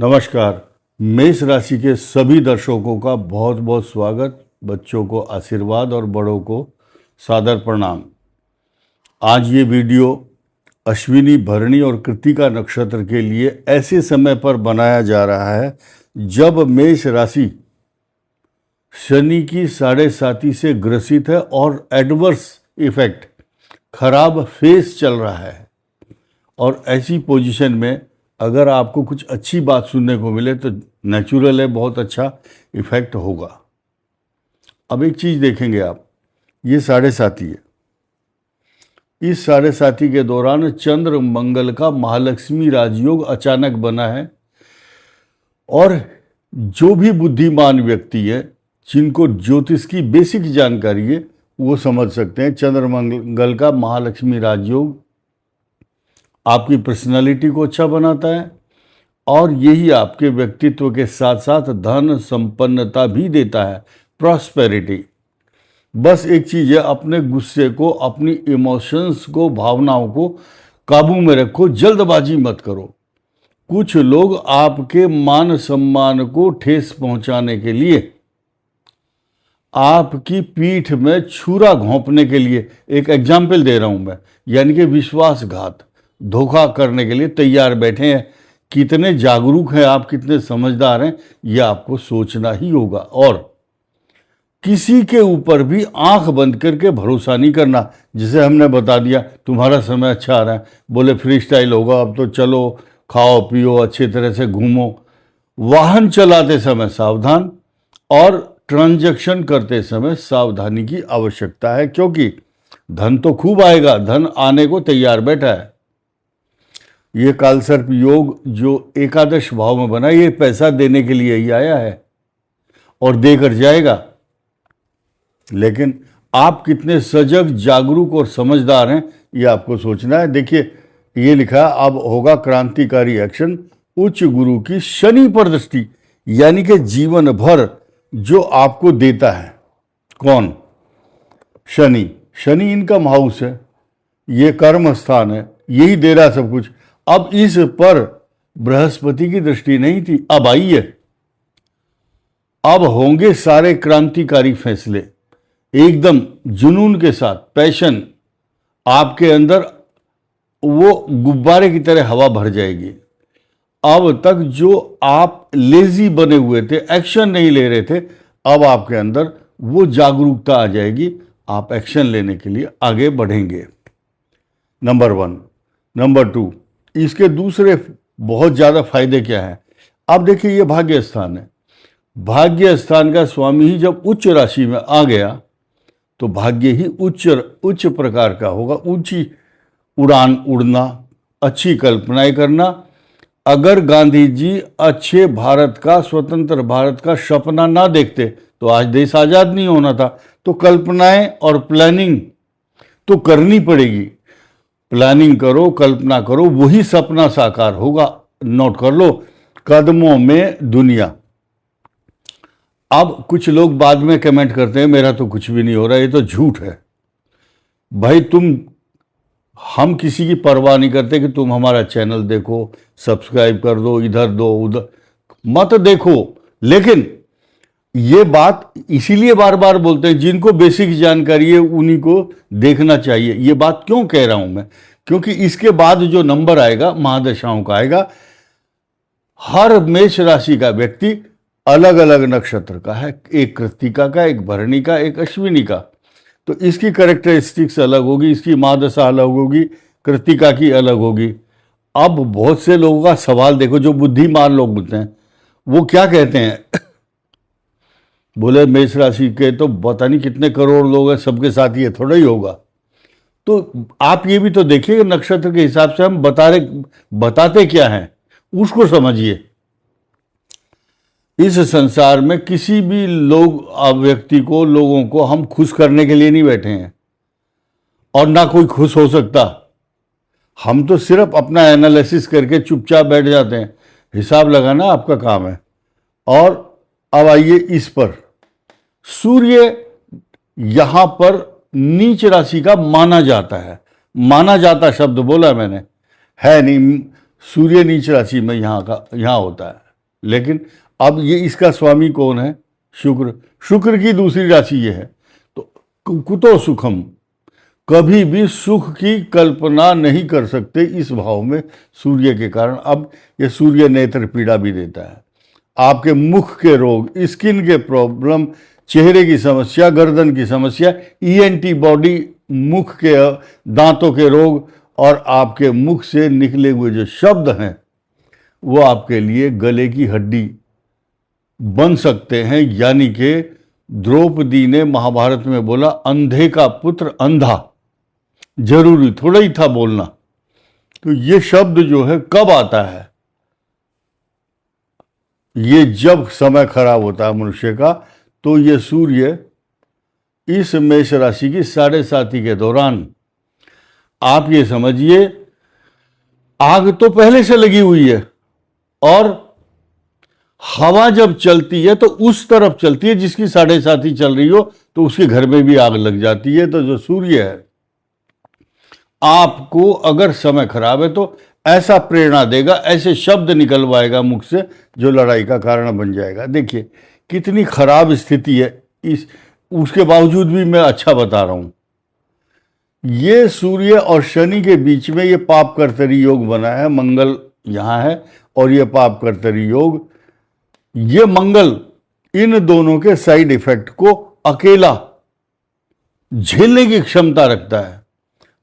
नमस्कार। मेष राशि के सभी दर्शकों का बहुत बहुत स्वागत। बच्चों को आशीर्वाद और बड़ों को सादर प्रणाम। आज ये वीडियो अश्विनी, भरणी और कृत्तिका नक्षत्र के लिए ऐसे समय पर बनाया जा रहा है जब मेष राशि शनि की 7.5 से ग्रसित है और एडवर्स इफेक्ट, खराब फेस चल रहा है। और ऐसी पोजीशन में अगर आपको कुछ अच्छी बात सुनने को मिले तो नेचुरल है, बहुत अच्छा इफेक्ट होगा। अब एक चीज़ देखेंगे आप, ये 7.5 है। इस 7.5 के दौरान चंद्र मंगल का महालक्ष्मी राजयोग अचानक बना है और जो भी बुद्धिमान व्यक्ति है, जिनको ज्योतिष की बेसिक जानकारी है, वो समझ सकते हैं चंद्र मंगल का महालक्ष्मी राजयोग आपकी पर्सनालिटी को अच्छा बनाता है और यही आपके व्यक्तित्व के साथ साथ धन संपन्नता भी देता है, प्रॉस्पेरिटी। बस एक चीज़ है, अपने गुस्से को, अपनी इमोशंस को, भावनाओं को काबू में रखो, जल्दबाजी मत करो। कुछ लोग आपके मान सम्मान को ठेस पहुंचाने के लिए, आपकी पीठ में छुरा घोंपने के लिए, एक एग्जाम्पल दे रहा हूं मैं, यानी कि विश्वासघात, धोखा करने के लिए तैयार बैठे हैं। कितने जागरूक हैं आप, कितने समझदार हैं, यह आपको सोचना ही होगा। और किसी के ऊपर भी आंख बंद करके भरोसा नहीं करना। जिसे हमने बता दिया तुम्हारा समय अच्छा आ रहा है, बोले फ्री स्टाइल होगा, अब तो चलो खाओ पियो, अच्छी तरह से घूमो। वाहन चलाते समय सावधान और ट्रांजैक्शन करते समय सावधानी की आवश्यकता है, क्योंकि धन तो खूब आएगा, धन आने को तैयार बैठा है। ये कालसर्प योग जो एकादश भाव में बना, ये पैसा देने के लिए ही आया है और देकर जाएगा। लेकिन आप कितने सजग, जागरूक और समझदार हैं, ये आपको सोचना है। देखिए ये लिखा है, अब होगा क्रांतिकारी एक्शन, उच्च गुरु की शनि पर दृष्टि, यानी कि जीवन भर जो आपको देता है। कौन? शनि। शनि इनकम हाउस है, ये कर्म स्थान है, यही दे रहा सब कुछ। अब इस पर बृहस्पति की दृष्टि नहीं थी, अब आई है। अब होंगे सारे क्रांतिकारी फैसले, एकदम जुनून के साथ, पैशन आपके अंदर वो गुब्बारे की तरह हवा भर जाएगी। अब तक जो आप लेजी बने हुए थे, एक्शन नहीं ले रहे थे, अब आपके अंदर वो जागरूकता आ जाएगी, आप एक्शन लेने के लिए आगे बढ़ेंगे। नंबर 1। नंबर 2, इसके दूसरे बहुत ज़्यादा फायदे क्या हैं? अब देखिए ये भाग्य स्थान है। भाग्य स्थान का स्वामी ही जब उच्च राशि में आ गया तो भाग्य ही उच्च प्रकार का होगा। ऊंची उड़ान उड़ना, अच्छी कल्पनाएं करना। अगर गांधी जी अच्छे भारत का, स्वतंत्र भारत का सपना ना देखते तो आज देश आज़ाद नहीं होना था। तो कल्पनाएं और प्लानिंग तो करनी पड़ेगी। प्लानिंग करो, कल्पना करो, वही सपना साकार होगा। नोट कर लो, कदमों में दुनिया। अब कुछ लोग बाद में कमेंट करते हैं मेरा तो कुछ भी नहीं हो रहा, ये तो झूठ है। भाई हम किसी की परवाह नहीं करते कि तुम हमारा चैनल देखो, सब्सक्राइब कर दो, इधर दो उधर मत देखो। लेकिन ये बात इसीलिए बार बार बोलते हैं, जिनको बेसिक जानकारी है उन्हीं को देखना चाहिए। ये बात क्यों कह रहा हूं मैं? क्योंकि इसके बाद जो नंबर आएगा, महादशाओं का आएगा, हर मेष राशि का व्यक्ति अलग अलग नक्षत्र का है। एक कृत्तिका का, एक भरणी का, एक अश्विनी का। तो इसकी कैरेक्टरिस्टिक्स अलग होगी, इसकी महादशा अलग होगी, कृत्तिका की अलग होगी। अब बहुत से लोगों का सवाल देखो, जो बुद्धिमान लोग होते हैं वो क्या कहते हैं बोले मेष राशि के तो पता नहीं कितने करोड़ लोग हैं, सबके साथ ये थोड़ा ही होगा। तो आप ये भी तो देखिए, नक्षत्र के हिसाब से हम बताते क्या हैं उसको समझिए। इस संसार में किसी भी व्यक्ति को, लोगों को हम खुश करने के लिए नहीं बैठे हैं और ना कोई खुश हो सकता। हम तो सिर्फ अपना एनालिसिस करके चुपचाप बैठ जाते हैं। हिसाब लगाना आपका काम है। और अब आइए इस पर, सूर्य यहां पर नीच राशि का माना जाता है। माना जाता शब्द बोला मैंने, है नहीं। सूर्य नीच राशि में यहाँ होता है। लेकिन अब ये इसका स्वामी कौन है? शुक्र। शुक्र की दूसरी राशि ये है, तो कुतो सुखम, कभी भी सुख की कल्पना नहीं कर सकते इस भाव में सूर्य के कारण। अब ये सूर्य नेत्र पीड़ा भी देता है, आपके मुख के रोग, स्किन के प्रॉब्लम, चेहरे की समस्या, गर्दन की समस्या, ईएनटी बॉडी, मुख के दांतों के रोग, और आपके मुख से निकले हुए जो शब्द हैं वो आपके लिए गले की हड्डी बन सकते हैं। यानी कि द्रौपदी ने महाभारत में बोला, अंधे का पुत्र अंधा, जरूरी थोड़ा ही था बोलना। तो ये शब्द जो है कब आता है? ये जब समय खराब होता है मनुष्य का, तो ये सूर्य इस मेष राशि की 7.5 के दौरान, आप ये समझिए आग तो पहले से लगी हुई है, और हवा जब चलती है तो उस तरफ चलती है जिसकी 7.5 चल रही हो, तो उसके घर में भी आग लग जाती है। तो जो सूर्य है आपको अगर समय खराब है तो ऐसा प्रेरणा देगा, ऐसे शब्द निकलवाएगा मुख से जो लड़ाई का कारण बन जाएगा। देखिए कितनी खराब स्थिति है, इस उसके बावजूद भी मैं अच्छा बता रहा हूं। ये सूर्य और शनि के बीच में ये पाप कर्तरी योग बना है, मंगल यहां है और ये पाप कर्तरी योग, ये मंगल इन दोनों के साइड इफेक्ट को अकेला झेलने की क्षमता रखता है।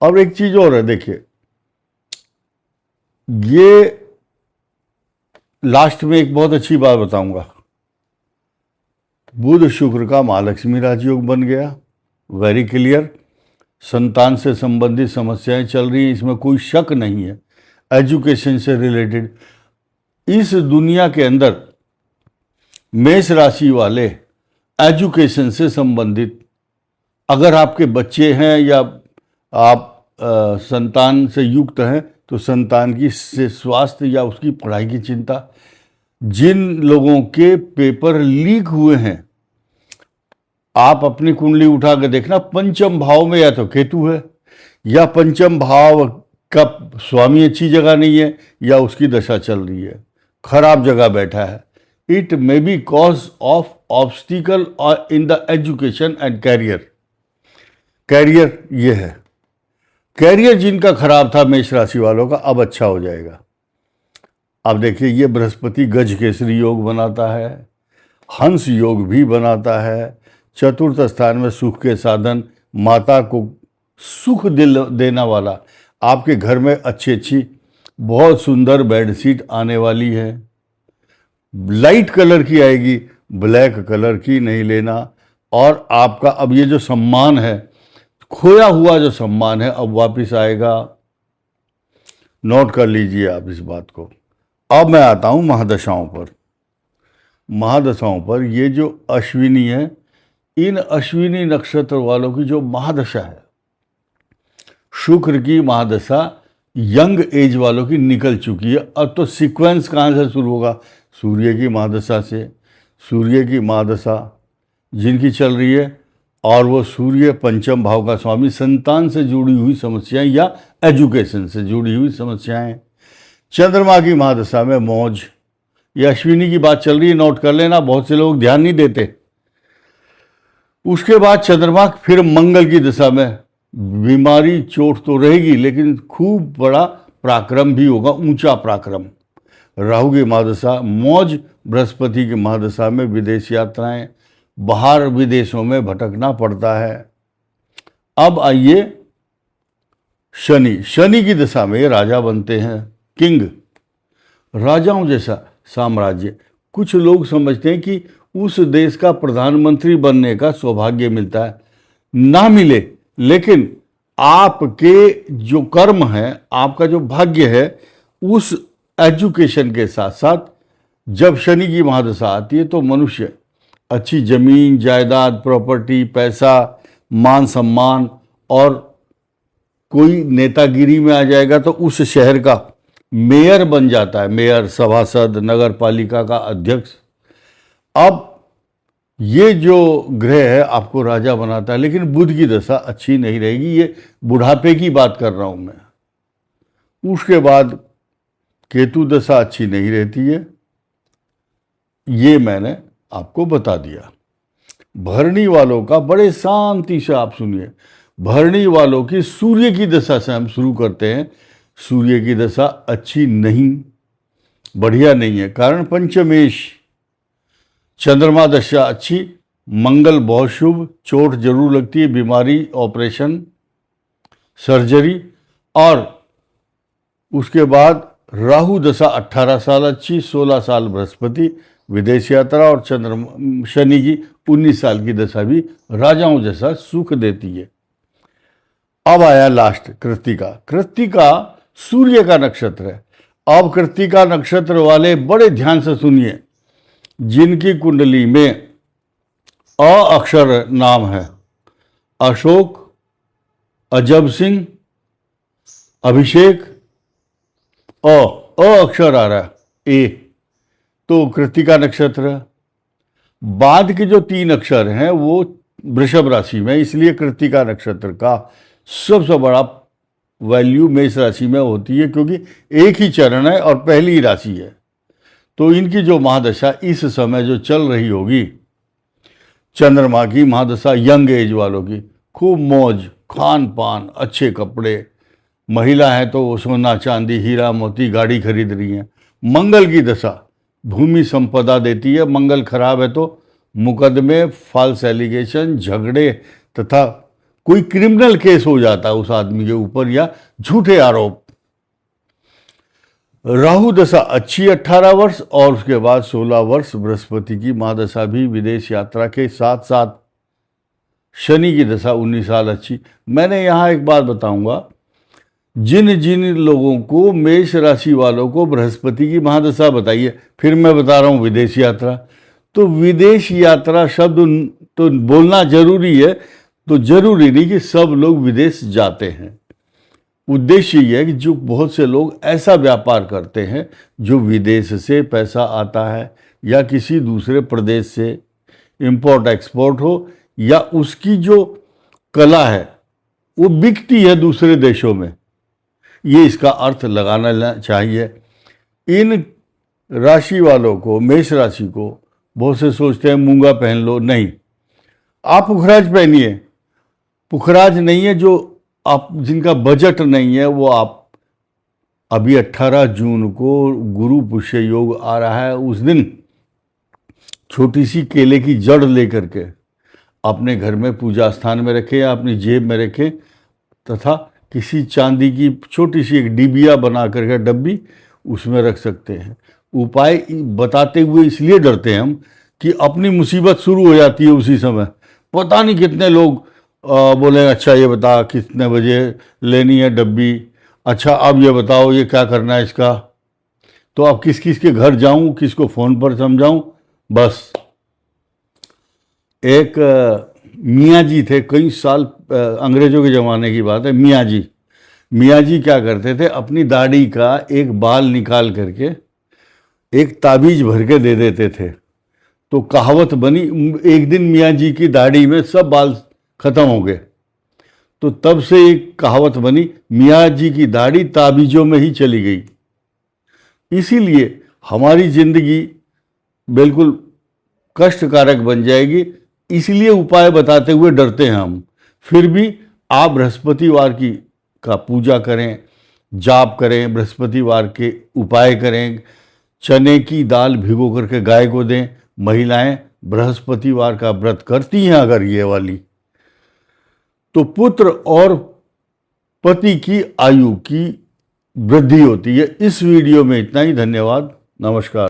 और एक चीज और है, देखिए ये लास्ट में एक बहुत अच्छी बात बताऊंगा। बुध शुक्र का महालक्ष्मी राजयोग बन गया, वेरी क्लियर। संतान से संबंधित समस्याएं चल रही हैं, इसमें कोई शक नहीं है। एजुकेशन से रिलेटेड, इस दुनिया के अंदर मेष राशि वाले एजुकेशन से संबंधित, अगर आपके बच्चे हैं या आप संतान से युक्त हैं, तो संतान की स्वास्थ्य या उसकी पढ़ाई की चिंता। जिन लोगों के पेपर लीक हुए हैं, आप अपनी कुंडली उठा कर देखना, पंचम भाव में या तो केतु है, या पंचम भाव का स्वामी अच्छी जगह नहीं है, या उसकी दशा चल रही है, खराब जगह बैठा है। It may be cause of obstacle in the education and career. Career ये है, कैरियर जिनका खराब था मेष राशि वालों का, अब अच्छा हो जाएगा। अब देखिए ये बृहस्पति गज केसरी योग बनाता है, हंस योग भी बनाता है। चतुर्थ स्थान में सुख के साधन, माता को सुख देना वाला, आपके घर में अच्छी बहुत सुंदर बेडशीट आने वाली है, लाइट कलर की आएगी, ब्लैक कलर की नहीं लेना। और आपका अब ये जो सम्मान है, खोया हुआ जो सम्मान है, अब वापस आएगा। नोट कर लीजिए आप इस बात को। अब मैं आता हूं महादशाओं पर। महादशाओं पर ये जो अश्विनी है, इन अश्विनी नक्षत्र वालों की जो महादशा है, शुक्र की महादशा यंग एज वालों की निकल चुकी है। अब तो सीक्वेंस कहाँ से शुरू होगा? सूर्य की महादशा से। सूर्य की महादशा जिनकी चल रही है, और वो सूर्य पंचम भाव का स्वामी, संतान से जुड़ी हुई समस्याएं या एजुकेशन से जुड़ी हुई समस्याएं। चंद्रमा की महादशा में मौज, ये अश्विनी की बात चल रही है, नोट कर लेना, बहुत से लोग ध्यान नहीं देते। उसके बाद चंद्रमा फिर मंगल की दशा में, बीमारी चोट तो रहेगी लेकिन खूब बड़ा पराक्रम भी होगा, ऊंचा पराक्रम। राहु की महादशा मौज, बृहस्पति की महादशा में विदेश यात्राएं, बाहर विदेशों में भटकना पड़ता है। अब आइए शनि। शनि की दशा में राजा बनते हैं, किंग, राजाओं जैसा साम्राज्य। कुछ लोग समझते हैं कि उस देश का प्रधानमंत्री बनने का सौभाग्य मिलता है, ना मिले, लेकिन आपके जो कर्म है, आपका जो भाग्य है, उस एजुकेशन के साथ साथ जब शनि की महादशा आती है तो मनुष्य अच्छी जमीन जायदाद, प्रॉपर्टी, पैसा, मान सम्मान, और कोई नेतागिरी में आ जाएगा तो उस शहर का मेयर बन जाता है, मेयर, सभासद, नगर पालिका का अध्यक्ष। अब ये जो ग्रह है आपको राजा बनाता है, लेकिन बुध की दशा अच्छी नहीं रहेगी। ये बुढ़ापे की बात कर रहा हूं मैं। उसके बाद केतु दशा अच्छी नहीं रहती है। ये मैंने आपको बता दिया। भरणी वालों का बड़े शांति से आप सुनिए। भरणी वालों की सूर्य की दशा से हम शुरू करते हैं। सूर्य की दशा अच्छी नहीं, बढ़िया नहीं है। कारण पंचमेश, चंद्रमा दशा अच्छी, मंगल बहुत शुभ, चोट जरूर लगती है, बीमारी, ऑपरेशन, सर्जरी। और उसके बाद राहु दशा 18 साल अच्छी, 16 साल बृहस्पति, विदेश यात्रा, और शनि की 19 साल की दशा भी राजाओं जैसा सुख देती है। अब आया लास्ट कृत्तिका। कृत्तिका सूर्य का नक्षत्र है। अब कृत्तिका नक्षत्र वाले बड़े ध्यान से सुनिए, जिनकी कुंडली में अ अक्षर नाम है, अशोक, अजब सिंह, अभिषेक, अ अक्षर आ रहा है, ए, तो कृत्तिका नक्षत्र। बाद के जो 3 अक्षर हैं वो वृषभ राशि में, इसलिए कृत्तिका नक्षत्र का सबसे बड़ा वैल्यू मेष राशि में होती है, क्योंकि एक ही चरण है और पहली राशि है। तो इनकी जो महादशा इस समय जो चल रही होगी, चंद्रमा की महादशा, यंग एज वालों की, खूब मौज, खान पान, अच्छे कपड़े, महिला है तो वो सोना चांदी हीरा मोती गाड़ी खरीद रही हैं। मंगल की दशा भूमि संपदा देती है। मंगल खराब है तो मुकदमे, फॉल्स एलिगेशन, झगड़े तथा कोई क्रिमिनल केस हो जाता है उस आदमी के ऊपर, या झूठे आरोप। राहु दशा अच्छी 18 वर्ष, और उसके बाद 16 वर्ष बृहस्पति की महादशा भी विदेश यात्रा के साथ साथ शनि की दशा 19 साल अच्छी। मैंने यहाँ एक बात बताऊंगा, जिन जिन लोगों को, मेष राशि वालों को बृहस्पति की महादशा बताइए, फिर मैं बता रहा हूँ विदेश यात्रा। तो विदेश यात्रा शब्द तो बोलना जरूरी है, तो जरूरी नहीं कि सब लोग विदेश जाते हैं। उद्देश्य ये है कि जो बहुत से लोग ऐसा व्यापार करते हैं जो विदेश से पैसा आता है, या किसी दूसरे प्रदेश से इंपोर्ट एक्सपोर्ट हो, या उसकी जो कला है वो बिकती है दूसरे देशों में, ये इसका अर्थ लगाना चाहिए। इन राशि वालों को, मेष राशि को, बहुत से सोचते हैं मूंगा पहन लो, नहीं, आप पुखराज पहनिए। पुखराज नहीं है जो आप, जिनका बजट नहीं है, वो आप अभी 18 जून को गुरु पुष्य योग आ रहा है, उस दिन छोटी सी केले की जड़ लेकर के अपने घर में पूजा स्थान में रखें या अपनी जेब में रखें, तथा किसी चांदी की छोटी सी एक डिबिया बना करके डब्बी उसमें रख सकते हैं। उपाय बताते हुए इसलिए डरते हैं हम कि अपनी मुसीबत शुरू हो जाती है उसी समय। पता नहीं कितने लोग बोले, अच्छा ये बता कितने बजे लेनी है डब्बी, अच्छा अब ये बताओ ये क्या करना है इसका, तो अब किस किस के घर जाऊं, किसको फ़ोन पर समझाऊं। बस एक मियाँ जी थे, कई साल अंग्रेजों के ज़माने की बात है, मियाँ जी क्या करते थे, अपनी दाढ़ी का एक बाल निकाल करके एक ताबीज भर के दे देते थे। तो कहावत बनी, एक दिन मियाँ जी की दाढ़ी में सब बाल खत्म हो गए, तो तब से एक कहावत बनी, मियाँ जी की दाढ़ी ताबीजों में ही चली गई। इसीलिए हमारी जिंदगी बिल्कुल कष्टकारक बन जाएगी, इसलिए उपाय बताते हुए डरते हैं हम। फिर भी आप बृहस्पतिवार का पूजा करें, जाप करें, बृहस्पतिवार के उपाय करें, चने की दाल भिगो करके गाय को दें। महिलाएं बृहस्पतिवार का व्रत करती हैं अगर ये वाली, तो पुत्र और पति की आयु की वृद्धि होती है। इस वीडियो में इतना ही। धन्यवाद, नमस्कार।